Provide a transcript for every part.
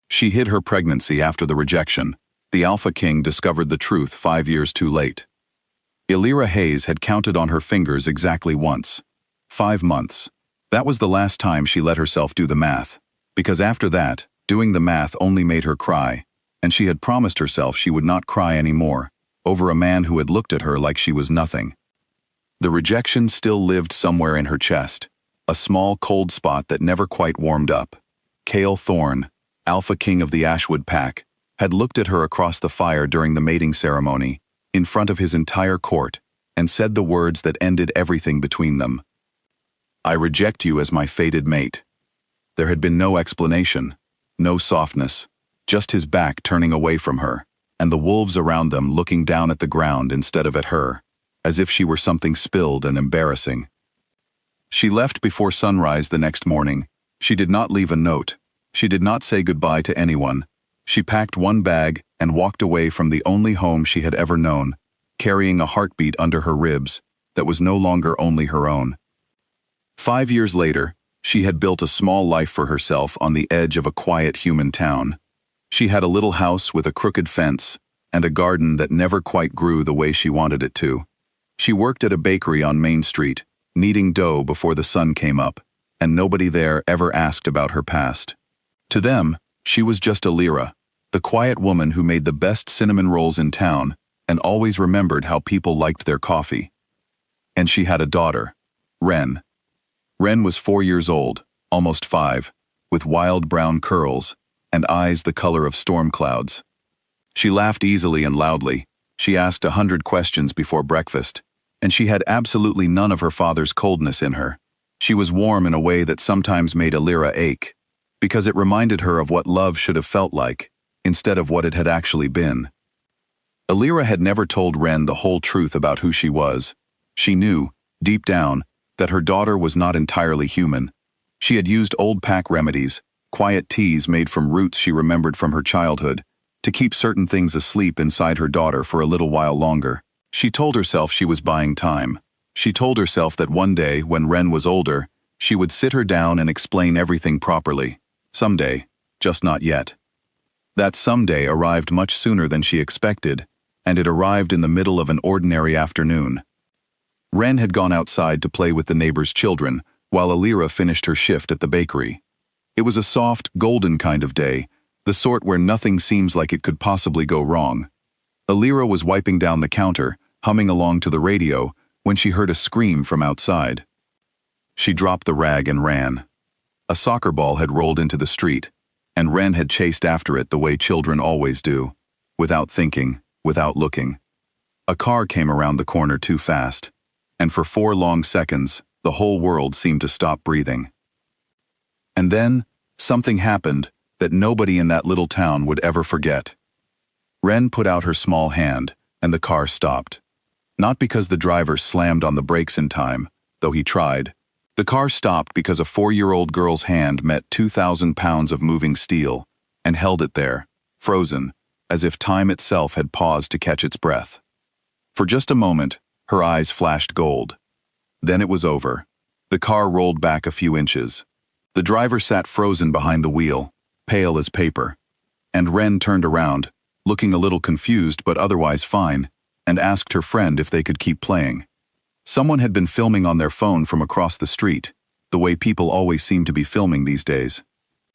She hid her pregnancy after the rejection. The Alpha King discovered the truth 5 years too late. Elira Hayes had counted on her fingers exactly once. 5 months. That was the last time she let herself do the math. Because after that, doing the math only made her cry, and she had promised herself she would not cry anymore, over a man who had looked at her like she was nothing. The rejection still lived somewhere in her chest, a small cold spot that never quite warmed up. Kael Thorne, Alpha King of the Ashwood Pack, had looked at her across the fire during the mating ceremony, in front of his entire court, and said the words that ended everything between them. "I reject you as my fated mate." There had been no explanation, no softness, just his back turning away from her, and the wolves around them looking down at the ground instead of at her, as if she were something spilled and embarrassing. She left before sunrise the next morning. She did not leave a note. She did not say goodbye to anyone. She packed one bag and walked away from the only home she had ever known, carrying a heartbeat under her ribs that was no longer only her own. 5 years later, she had built a small life for herself on the edge of a quiet human town. She had a little house with a crooked fence and a garden that never quite grew the way she wanted it to. She worked at a bakery on Main Street, kneading dough before the sun came up, and nobody there ever asked about her past. To them, she was just Elira, the quiet woman who made the best cinnamon rolls in town and always remembered how people liked their coffee. And she had a daughter, Wren. Wren was 4 years old, almost 5, with wild brown curls and eyes the color of storm clouds. She laughed easily and loudly. She asked 100 questions before breakfast, and she had absolutely none of her father's coldness in her. She was warm in a way that sometimes made Elira ache, because it reminded her of what love should have felt like, instead of what it had actually been. Elira had never told Wren the whole truth about who she was. She knew, deep down, that her daughter was not entirely human. She had used old pack remedies, quiet teas made from roots she remembered from her childhood, to keep certain things asleep inside her daughter for a little while longer. She told herself she was buying time. She told herself that one day, when Wren was older, she would sit her down and explain everything properly. Someday, just not yet. That someday arrived much sooner than she expected, and it arrived in the middle of an ordinary afternoon. Wren had gone outside to play with the neighbor's children, while Elira finished her shift at the bakery. It was a soft, golden kind of day, the sort where nothing seems like it could possibly go wrong. Elira was wiping down the counter, humming along to the radio, when she heard a scream from outside. She dropped the rag and ran. A soccer ball had rolled into the street, and Wren had chased after it the way children always do, without thinking, without looking. A car came around the corner too fast, and for 4 long seconds, the whole world seemed to stop breathing. And then, something happened that nobody in that little town would ever forget. Wren put out her small hand, and the car stopped. Not because the driver slammed on the brakes in time, though he tried. The car stopped because a 4-year-old girl's hand met 2,000 pounds of moving steel, and held it there, frozen, as if time itself had paused to catch its breath. For just a moment, her eyes flashed gold. Then it was over. The car rolled back a few inches. The driver sat frozen behind the wheel, pale as paper. And Wren turned around, looking a little confused but otherwise fine, and asked her friend if they could keep playing. Someone had been filming on their phone from across the street, the way people always seem to be filming these days.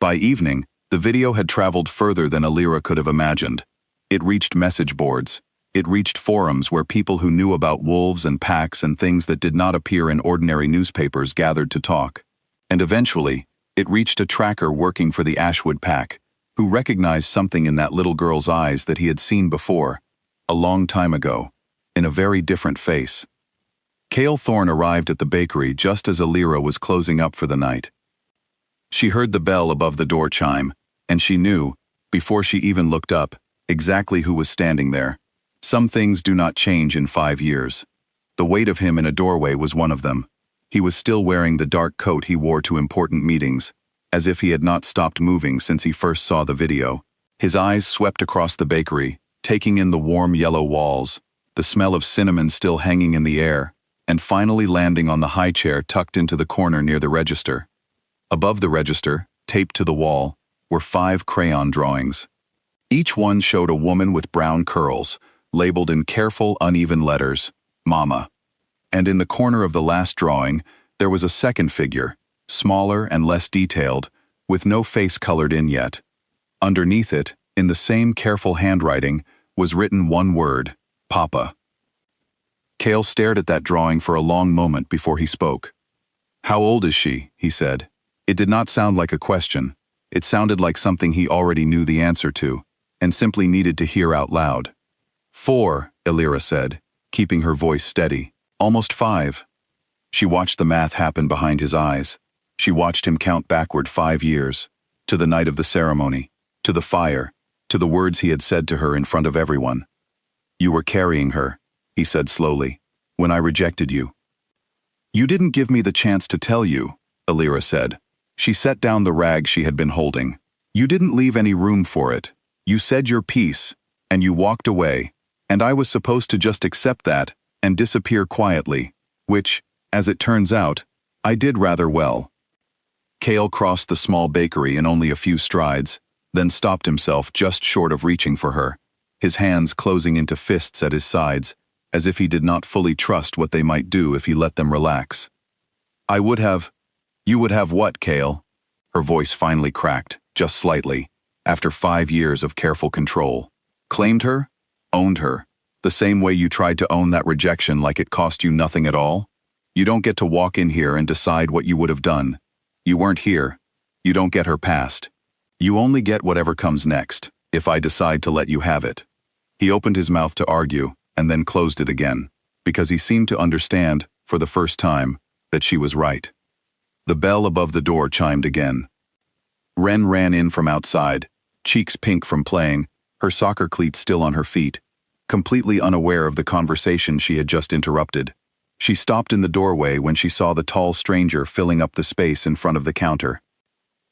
By evening, the video had traveled further than Elira could have imagined. It reached message boards. It reached forums where people who knew about wolves and packs and things that did not appear in ordinary newspapers gathered to talk. And eventually, it reached a tracker working for the Ashwood Pack, who recognized something in that little girl's eyes that he had seen before, a long time ago, in a very different face. Kael Thorne arrived at the bakery just as Elira was closing up for the night. She heard the bell above the door chime, and she knew, before she even looked up, exactly who was standing there. Some things do not change in 5 years. The weight of him in a doorway was one of them. He was still wearing the dark coat he wore to important meetings, as if he had not stopped moving since he first saw the video. His eyes swept across the bakery, taking in the warm yellow walls, the smell of cinnamon still hanging in the air, and finally landing on the high chair tucked into the corner near the register. Above the register, taped to the wall, were 5 crayon drawings. Each one showed a woman with brown curls, labeled in careful, uneven letters, Mama. And in the corner of the last drawing, there was a second figure, smaller and less detailed, with no face colored in yet. Underneath it, in the same careful handwriting, was written one word, Papa. Kael stared at that drawing for a long moment before he spoke. "How old is she?" he said. It did not sound like a question. It sounded like something he already knew the answer to, and simply needed to hear out loud. 4, Elira said, keeping her voice steady. "Almost 5. She watched the math happen behind his eyes. She watched him count backward 5 years, to the night of the ceremony, to the fire, to the words he had said to her in front of everyone. "You were carrying her," he said slowly, "when I rejected you." "You didn't give me the chance to tell you," Elira said. She set down the rag she had been holding. "You didn't leave any room for it. You said your piece, and you walked away, and I was supposed to just accept that and disappear quietly, which, as it turns out, I did rather well." Kael crossed the small bakery in only a few strides, then stopped himself just short of reaching for her, his hands closing into fists at his sides, as if he did not fully trust what they might do if he let them relax. "I would have—" "You would have what, Kael?" Her voice finally cracked, just slightly, after 5 years of careful control. "Claimed her? Owned her? The same way you tried to own that rejection like it cost you nothing at all? You don't get to walk in here and decide what you would have done. You weren't here. You don't get her past. You only get whatever comes next, if I decide to let you have it." He opened his mouth to argue, and then closed it again, because he seemed to understand, for the first time, that she was right. The bell above the door chimed again. Wren ran in from outside, cheeks pink from playing, her soccer cleats still on her feet, completely unaware of the conversation she had just interrupted. She stopped in the doorway when she saw the tall stranger filling up the space in front of the counter.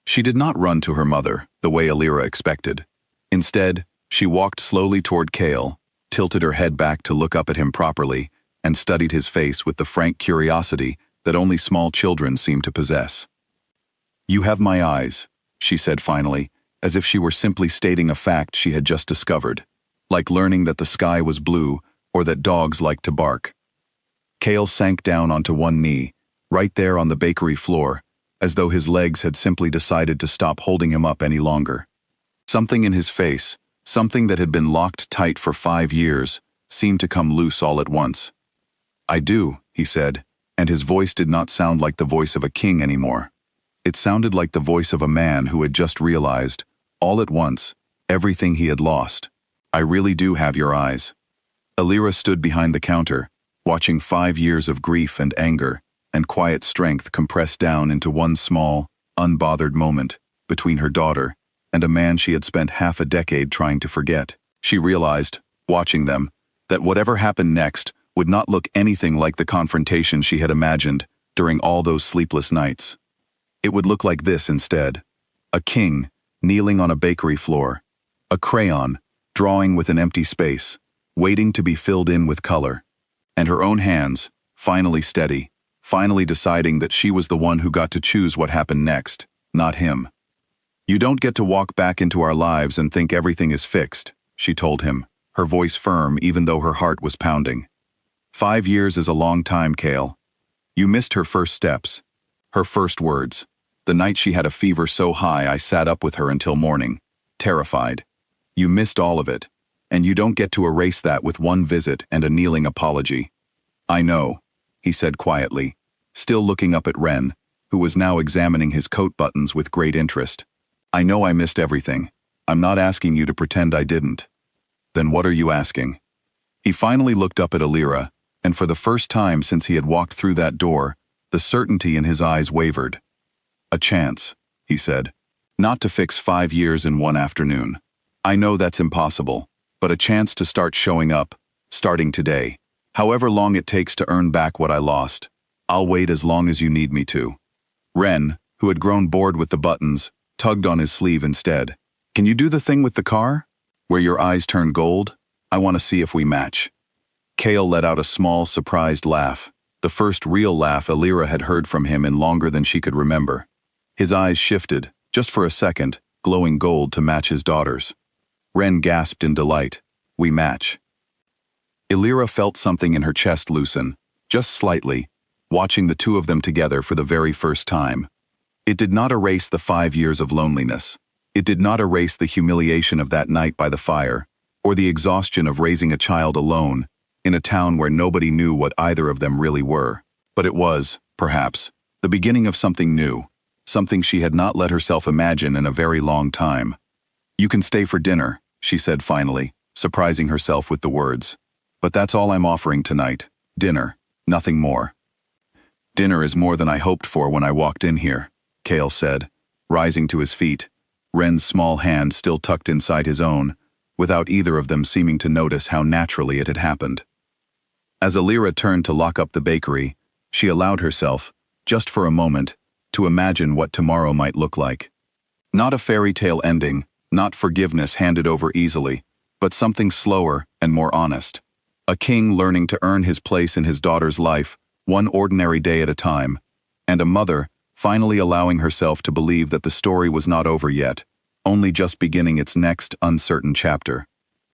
She did not run to her mother, the way Elira expected. Instead, she walked slowly toward Kael, tilted her head back to look up at him properly, and studied his face with the frank curiosity that only small children seem to possess. "You have my eyes," she said finally, as if she were simply stating a fact she had just discovered, like learning that the sky was blue or that dogs liked to bark. Kael sank down onto one knee, right there on the bakery floor, as though his legs had simply decided to stop holding him up any longer. Something in his face, something that had been locked tight for 5 years, seemed to come loose all at once. "I do," he said, and his voice did not sound like the voice of a king anymore. It sounded like the voice of a man who had just realized, all at once, everything he had lost. "I really do have your eyes." Elira stood behind the counter, watching 5 years of grief and anger and quiet strength compressed down into one small, unbothered moment between her daughter and a man she had spent half a decade trying to forget. She realized, watching them, that whatever happened next would not look anything like the confrontation she had imagined during all those sleepless nights. It would look like this instead: a king kneeling on a bakery floor, a crayon drawing with an empty space, waiting to be filled in with color, and her own hands, finally steady, finally deciding that she was the one who got to choose what happened next, not him. "You don't get to walk back into our lives and think everything is fixed," she told him, her voice firm even though her heart was pounding. 5 years is a long time, Kael. You missed her first steps, her first words, the night she had a fever so high I sat up with her until morning, terrified. You missed all of it, and you don't get to erase that with one visit and a kneeling apology. "I know," he said quietly, still looking up at Wren, who was now examining his coat buttons with great interest. "I know I missed everything. I'm not asking you to pretend I didn't." "Then what are you asking?" He finally looked up at Elira, and for the first time since he had walked through that door, the certainty in his eyes wavered. "A chance," he said. "Not to fix 5 years in one afternoon. I know that's impossible, but a chance to start showing up, starting today. However long it takes to earn back what I lost, I'll wait as long as you need me to." Wren, who had grown bored with the buttons, tugged on his sleeve instead. "Can you do the thing with the car? Where your eyes turn gold? I want to see if we match." Kael let out a small, surprised laugh, the first real laugh Elira had heard from him in longer than she could remember. His eyes shifted, just for a second, glowing gold to match his daughter's. Wren gasped in delight. We match. Elira felt something in her chest loosen, just slightly, watching the two of them together for the very first time. It did not erase the 5 years of loneliness. It did not erase the humiliation of that night by the fire, or the exhaustion of raising a child alone, in a town where nobody knew what either of them really were. But it was, perhaps, the beginning of something new, something she had not let herself imagine in a very long time. You can stay for dinner, she said finally, surprising herself with the words. But that's all I'm offering tonight. Dinner, nothing more. Dinner is more than I hoped for when I walked in here, Kael said, rising to his feet, Wren's small hand still tucked inside his own, without either of them seeming to notice how naturally it had happened. As Elira turned to lock up the bakery, she allowed herself, just for a moment, to imagine what tomorrow might look like. Not a fairy tale ending, not forgiveness handed over easily, but something slower and more honest. A king learning to earn his place in his daughter's life, one ordinary day at a time, and a mother finally allowing herself to believe that the story was not over yet, only just beginning its next uncertain chapter.